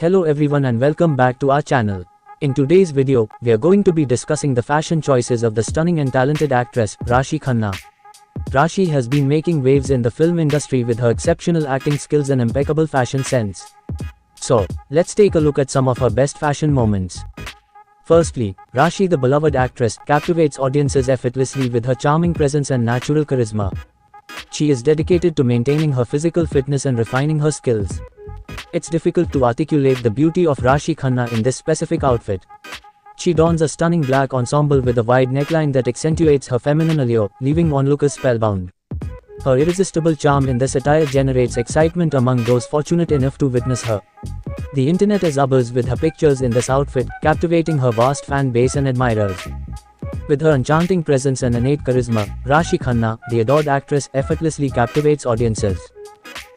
Hello everyone and welcome back to our channel. In today's video, we are going to be discussing the fashion choices of the stunning and talented actress, Rashi Khanna. Rashi has been making waves in the film industry with her exceptional acting skills and impeccable fashion sense. So, let's take a look at some of her best fashion moments. Firstly, Rashi, the beloved actress, captivates audiences effortlessly with her charming presence and natural charisma. She is dedicated to maintaining her physical fitness and refining her skills. It's difficult to articulate the beauty of Rashi Khanna in this specific outfit. She dons a stunning black ensemble with a wide neckline that accentuates her feminine allure, leaving onlookers spellbound. Her irresistible charm in this attire generates excitement among those fortunate enough to witness her. The internet is abuzz with her pictures in this outfit, captivating her vast fan base and admirers. With her enchanting presence and innate charisma, Rashi Khanna, the adored actress, effortlessly captivates audiences.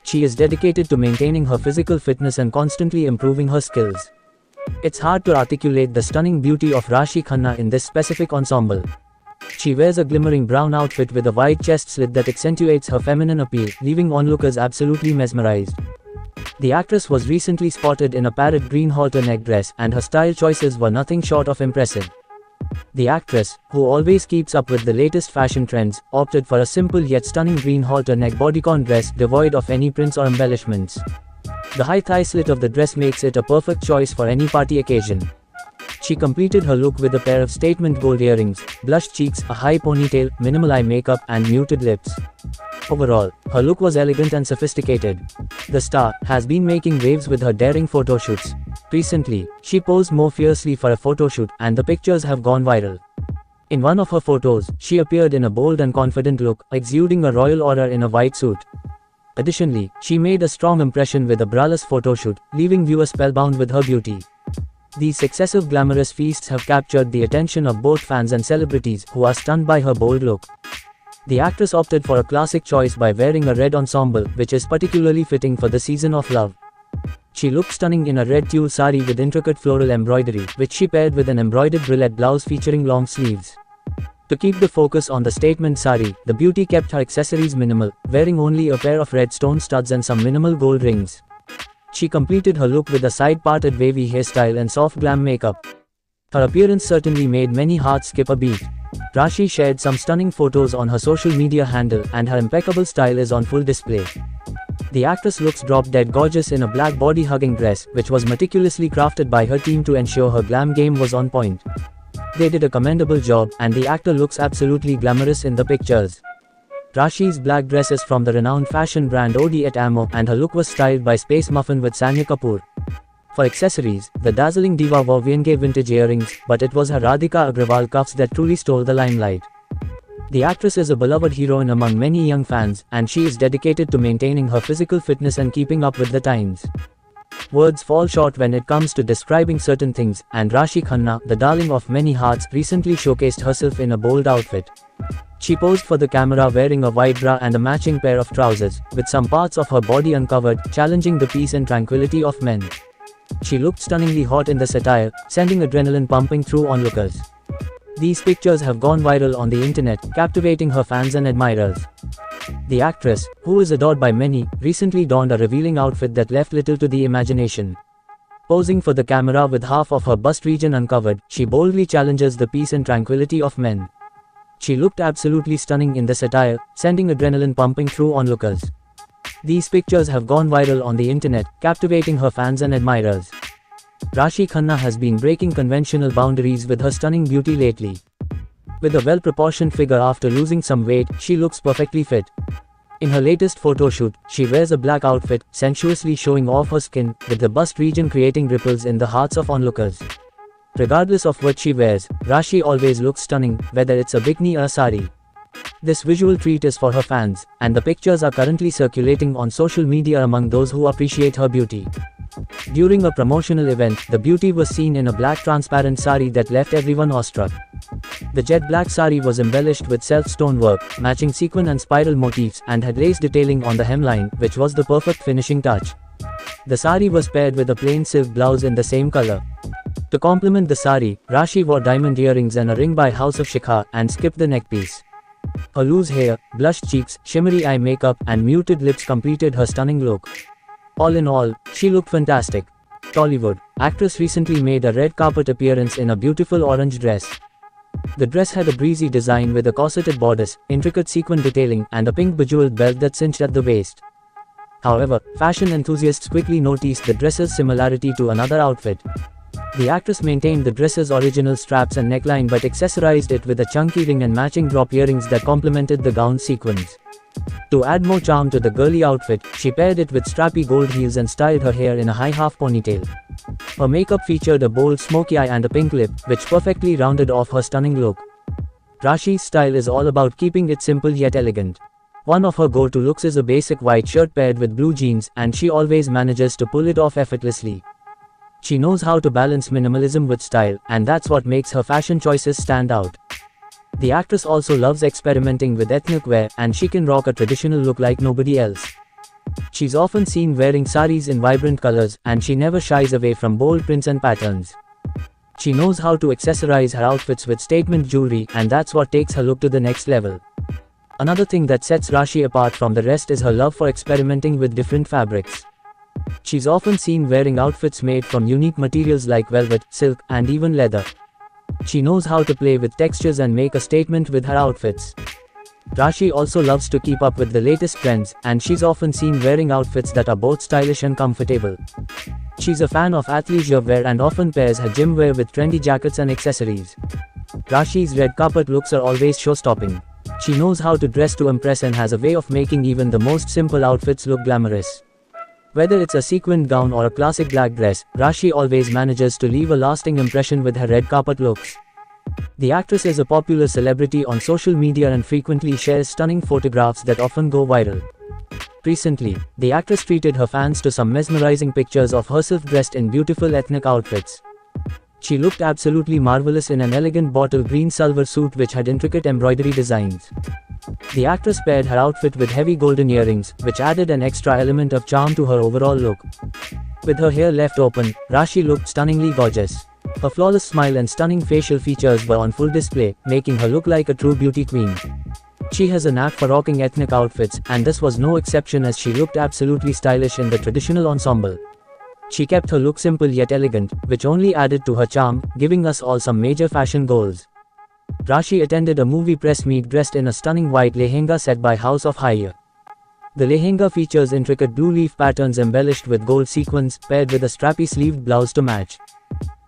She is dedicated to maintaining her physical fitness and constantly improving her skills. It's hard to articulate the stunning beauty of Rashi Khanna in this specific ensemble. She wears a glimmering brown outfit with a wide chest slit that accentuates her feminine appeal, leaving onlookers absolutely mesmerized. The actress was recently spotted in a parrot green halter neck dress, and her style choices were nothing short of impressive. The actress, who always keeps up with the latest fashion trends, opted for a simple yet stunning green halter neck bodycon dress devoid of any prints or embellishments. The high thigh slit of the dress makes it a perfect choice for any party occasion. She completed her look with a pair of statement gold earrings, blushed cheeks, a high ponytail, minimal eye makeup, and muted lips. Overall, her look was elegant and sophisticated. The star has been making waves with her daring photo shoots. Recently, she posed more fiercely for a photoshoot, and the pictures have gone viral. In one of her photos, she appeared in a bold and confident look, exuding a royal aura in a white suit. Additionally, she made a strong impression with a braless photoshoot, leaving viewers spellbound with her beauty. These successive glamorous feasts have captured the attention of both fans and celebrities, who are stunned by her bold look. The actress opted for a classic choice by wearing a red ensemble, which is particularly fitting for the season of love. She looked stunning in a red tulle sari with intricate floral embroidery, which she paired with an embroidered bralette blouse featuring long sleeves. To keep the focus on the statement sari, the beauty kept her accessories minimal, wearing only a pair of red stone studs and some minimal gold rings. She completed her look with a side-parted wavy hairstyle and soft glam makeup. Her appearance certainly made many hearts skip a beat. Rashi shared some stunning photos on her social media handle, and her impeccable style is on full display. The actress looks drop-dead gorgeous in a black body-hugging dress, which was meticulously crafted by her team to ensure her glam game was on point. They did a commendable job, and the actor looks absolutely glamorous in the pictures. Rashi's black dress is from the renowned fashion brand Eau d'Amo, and her look was styled by Space Muffin with Sanya Kapoor. For accessories, the dazzling diva wore Vienge vintage earrings, but it was her Radhika Agrawal cuffs that truly stole the limelight. The actress is a beloved heroine among many young fans, and she is dedicated to maintaining her physical fitness and keeping up with the times. Words fall short when it comes to describing certain things, and Rashi Khanna, the darling of many hearts, recently showcased herself in a bold outfit. She posed for the camera wearing a white bra and a matching pair of trousers, with some parts of her body uncovered, challenging the peace and tranquility of men. She looked stunningly hot in this attire, sending adrenaline pumping through onlookers. These pictures have gone viral on the internet, captivating her fans and admirers. The actress, who is adored by many, recently donned a revealing outfit that left little to the imagination. Posing for the camera with half of her bust region uncovered, she boldly challenges the peace and tranquility of men. She looked absolutely stunning in this attire, sending adrenaline pumping through onlookers. These pictures have gone viral on the internet, captivating her fans and admirers. Rashi Khanna has been breaking conventional boundaries with her stunning beauty lately. With a well-proportioned figure after losing some weight, she looks perfectly fit. In her latest photo shoot, she wears a black outfit, sensuously showing off her skin, with the bust region creating ripples in the hearts of onlookers. Regardless of what she wears, Rashi always looks stunning, whether it's a bikini or a sari. This visual treat is for her fans, and the pictures are currently circulating on social media among those who appreciate her beauty. During a promotional event, the beauty was seen in a black transparent sari that left everyone awestruck. The jet black sari was embellished with self-stone work, matching sequin and spiral motifs, and had lace detailing on the hemline, which was the perfect finishing touch. The sari was paired with a plain silk blouse in the same color. To complement the sari, Rashi wore diamond earrings and a ring by House of Shikha, and skipped the neckpiece. Her loose hair, blushed cheeks, shimmery eye makeup, and muted lips completed her stunning look. All in all, she looked fantastic. Tollywood, actress recently made a red carpet appearance in a beautiful orange dress. The dress had a breezy design with a corseted bodice, intricate sequin detailing, and a pink bejeweled belt that cinched at the waist. However, fashion enthusiasts quickly noticed the dress's similarity to another outfit. The actress maintained the dress's original straps and neckline but accessorized it with a chunky ring and matching drop earrings that complemented the gown's sequins. To add more charm to the girly outfit, she paired it with strappy gold heels and styled her hair in a high half ponytail. Her makeup featured a bold smoky eye and a pink lip, which perfectly rounded off her stunning look. Rashi's style is all about keeping it simple yet elegant. One of her go-to looks is a basic white shirt paired with blue jeans, and she always manages to pull it off effortlessly. She knows how to balance minimalism with style, and that's what makes her fashion choices stand out. The actress also loves experimenting with ethnic wear, and she can rock a traditional look like nobody else. She's often seen wearing saris in vibrant colors, and she never shies away from bold prints and patterns. She knows how to accessorize her outfits with statement jewelry, and that's what takes her look to the next level. Another thing that sets Rashi apart from the rest is her love for experimenting with different fabrics. She's often seen wearing outfits made from unique materials like velvet, silk, and even leather. She knows how to play with textures and make a statement with her outfits. Rashi also loves to keep up with the latest trends, and she's often seen wearing outfits that are both stylish and comfortable. She's a fan of athleisure wear and often pairs her gym wear with trendy jackets and accessories. Rashi's red carpet looks are always show-stopping. She knows how to dress to impress and has a way of making even the most simple outfits look glamorous. Whether it's a sequined gown or a classic black dress, Rashi always manages to leave a lasting impression with her red carpet looks. The actress is a popular celebrity on social media and frequently shares stunning photographs that often go viral. Recently, the actress treated her fans to some mesmerizing pictures of herself dressed in beautiful ethnic outfits. She looked absolutely marvelous in an elegant bottle green silver suit which had intricate embroidery designs. The actress paired her outfit with heavy golden earrings, which added an extra element of charm to her overall look. With her hair left open, Rashi looked stunningly gorgeous. Her flawless smile and stunning facial features were on full display, making her look like a true beauty queen. She has a knack for rocking ethnic outfits, and this was no exception as she looked absolutely stylish in the traditional ensemble. She kept her look simple yet elegant, which only added to her charm, giving us all some major fashion goals. Rashi attended a movie press meet dressed in a stunning white lehenga set by House of Haier. The lehenga features intricate blue leaf patterns embellished with gold sequins, paired with a strappy sleeved blouse to match.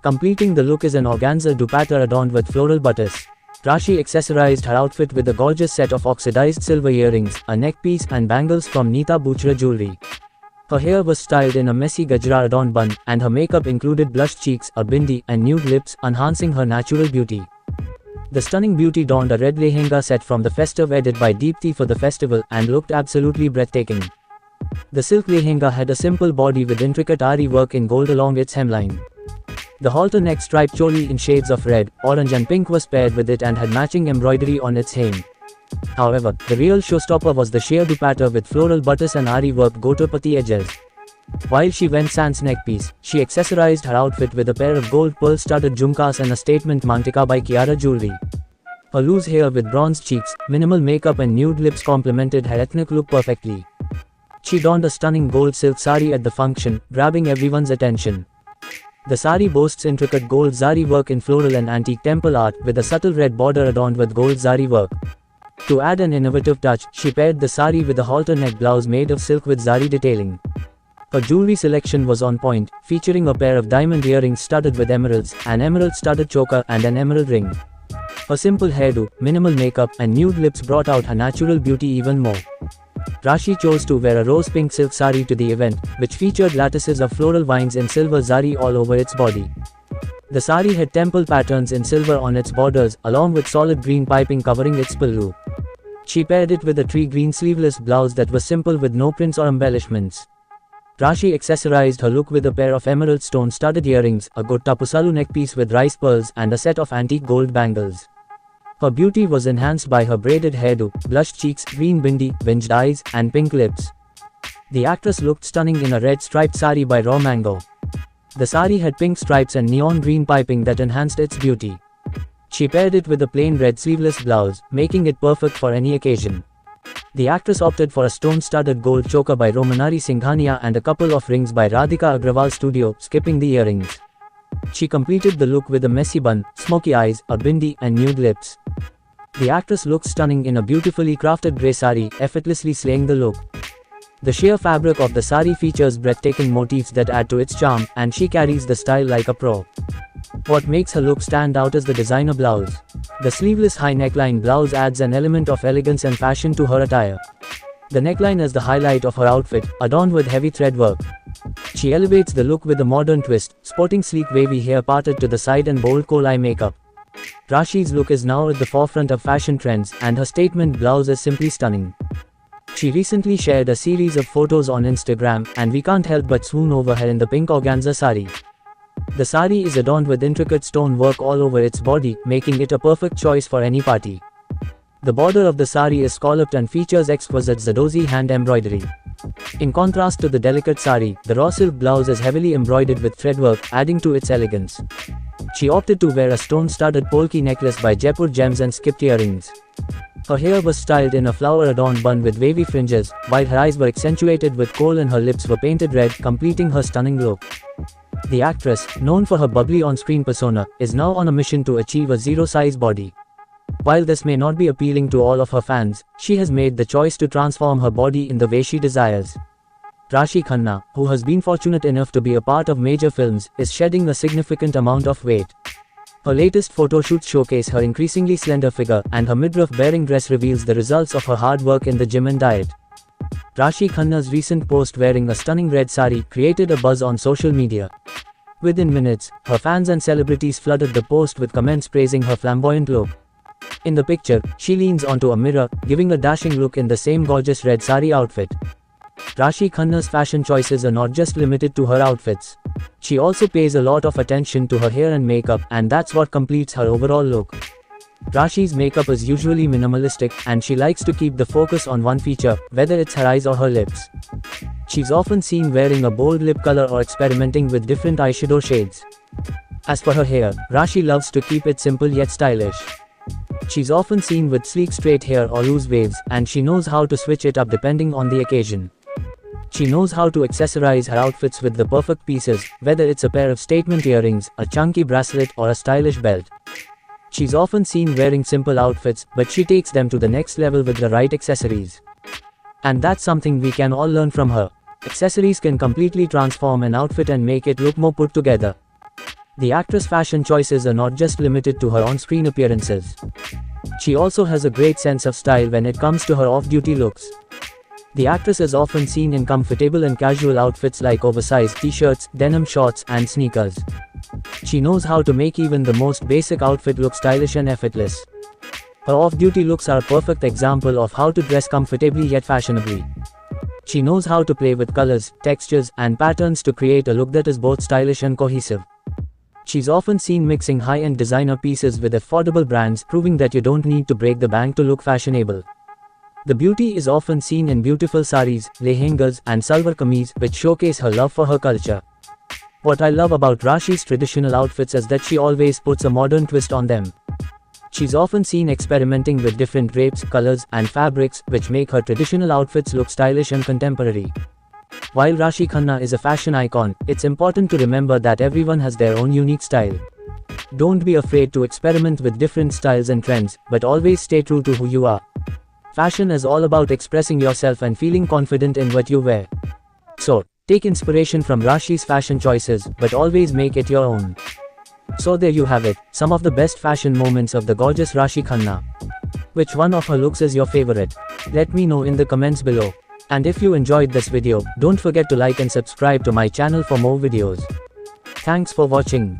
Completing the look is an organza dupatta adorned with floral buttis. Rashi accessorized her outfit with a gorgeous set of oxidized silver earrings, a neckpiece, and bangles from Neeta Buchra jewelry. Her hair was styled in a messy gajra adorned bun, and her makeup included blushed cheeks, a bindi, and nude lips, enhancing her natural beauty. The stunning beauty donned a red lehenga set from the festive edit by Deepthi for the festival, and looked absolutely breathtaking. The silk lehenga had a simple body with intricate ari work in gold along its hemline. The halter neck striped choli in shades of red, orange and pink was paired with it and had matching embroidery on its hem. However, the real showstopper was the sheer dupatta with floral buttis and ari work gotapati edges. While she went sans neckpiece, she accessorized her outfit with a pair of gold pearl-studded jhumkas and a statement mantika by Kiara jewelry. Her loose hair with bronzed cheeks, minimal makeup and nude lips complemented her ethnic look perfectly. She donned a stunning gold silk sari at the function, grabbing everyone's attention. The sari boasts intricate gold zari work in floral and antique temple art, with a subtle red border adorned with gold zari work. To add an innovative touch, she paired the sari with a halter neck blouse made of silk with zari detailing. Her jewelry selection was on point, featuring a pair of diamond earrings studded with emeralds, an emerald-studded choker, and an emerald ring. Her simple hairdo, minimal makeup, and nude lips brought out her natural beauty even more. Rashi chose to wear a rose-pink silk sari to the event, which featured lattices of floral vines in silver zari all over its body. The sari had temple patterns in silver on its borders, along with solid green piping covering its pallu. She paired it with a tree green sleeveless blouse that was simple with no prints or embellishments. Rashi accessorized her look with a pair of emerald stone-studded earrings, a gottapusalu neckpiece with rice pearls, and a set of antique gold bangles. Her beauty was enhanced by her braided hairdo, blushed cheeks, green bindi, winged eyes, and pink lips. The actress looked stunning in a red striped sari by Raw Mango. The sari had pink stripes and neon green piping that enhanced its beauty. She paired it with a plain red sleeveless blouse, making it perfect for any occasion. The actress opted for a stone-studded gold choker by Romanari Singhania and a couple of rings by Radhika Agrawal Studio, skipping the earrings. She completed the look with a messy bun, smoky eyes, a bindi, and nude lips. The actress looks stunning in a beautifully crafted grey sari, effortlessly slaying the look. The sheer fabric of the sari features breathtaking motifs that add to its charm, and she carries the style like a pro. What makes her look stand out is the designer blouse. The sleeveless high neckline blouse adds an element of elegance and fashion to her attire. The neckline is the highlight of her outfit, adorned with heavy thread work. She elevates the look with a modern twist, sporting sleek wavy hair parted to the side and bold kohl-eye makeup. Rashi's look is now at the forefront of fashion trends, and her statement blouse is simply stunning. She recently shared a series of photos on Instagram, and we can't help but swoon over her in the pink organza sari. The sari is adorned with intricate stone work all over its body, making it a perfect choice for any party. The border of the sari is scalloped and features exquisite Zadozi hand embroidery. In contrast to the delicate sari, the raw silk blouse is heavily embroidered with threadwork, adding to its elegance. She opted to wear a stone-studded polki necklace by Jaipur Gems and skipped earrings. Her hair was styled in a flower-adorned bun with wavy fringes, while her eyes were accentuated with kohl and her lips were painted red, completing her stunning look. The actress, known for her bubbly on-screen persona, is now on a mission to achieve a zero-size body. While this may not be appealing to all of her fans, she has made the choice to transform her body in the way she desires. Rashi Khanna, who has been fortunate enough to be a part of major films, is shedding a significant amount of weight. Her latest photo shoots showcase her increasingly slender figure, and her midriff-bearing dress reveals the results of her hard work in the gym and diet. Rashi Khanna's recent post wearing a stunning red sari created a buzz on social media. Within minutes, her fans and celebrities flooded the post with comments praising her flamboyant look. In the picture, she leans onto a mirror, giving a dashing look in the same gorgeous red sari outfit. Rashi Khanna's fashion choices are not just limited to her outfits. She also pays a lot of attention to her hair and makeup, and that's what completes her overall look. Rashi's makeup is usually minimalistic, and she likes to keep the focus on one feature, whether it's her eyes or her lips. She's often seen wearing a bold lip color or experimenting with different eyeshadow shades. As for her hair, Rashi loves to keep it simple yet stylish. She's often seen with sleek straight hair or loose waves, and she knows how to switch it up depending on the occasion. She knows how to accessorize her outfits with the perfect pieces, whether it's a pair of statement earrings, a chunky bracelet, or a stylish belt. She's often seen wearing simple outfits, but she takes them to the next level with the right accessories. And that's something we can all learn from her. Accessories can completely transform an outfit and make it look more put together. The actress' fashion choices are not just limited to her on-screen appearances. She also has a great sense of style when it comes to her off-duty looks. The actress is often seen in comfortable and casual outfits like oversized t-shirts, denim shorts, and sneakers. She knows how to make even the most basic outfit look stylish and effortless. Her off-duty looks are a perfect example of how to dress comfortably yet fashionably. She knows how to play with colors, textures, and patterns to create a look that is both stylish and cohesive. She's often seen mixing high-end designer pieces with affordable brands, proving that you don't need to break the bank to look fashionable. The beauty is often seen in beautiful saris, lehengas, and salwar kameez, which showcase her love for her culture. What I love about Rashi's traditional outfits is that she always puts a modern twist on them. She's often seen experimenting with different drapes, colors, and fabrics, which make her traditional outfits look stylish and contemporary. While Rashi Khanna is a fashion icon, it's important to remember that everyone has their own unique style. Don't be afraid to experiment with different styles and trends, but always stay true to who you are. Fashion is all about expressing yourself and feeling confident in what you wear. So, take inspiration from Rashi's fashion choices, but always make it your own. So there you have it, some of the best fashion moments of the gorgeous Rashi Khanna. Which one of her looks is your favorite? Let me know in the comments below. And if you enjoyed this video, don't forget to like and subscribe to my channel for more videos. Thanks for watching.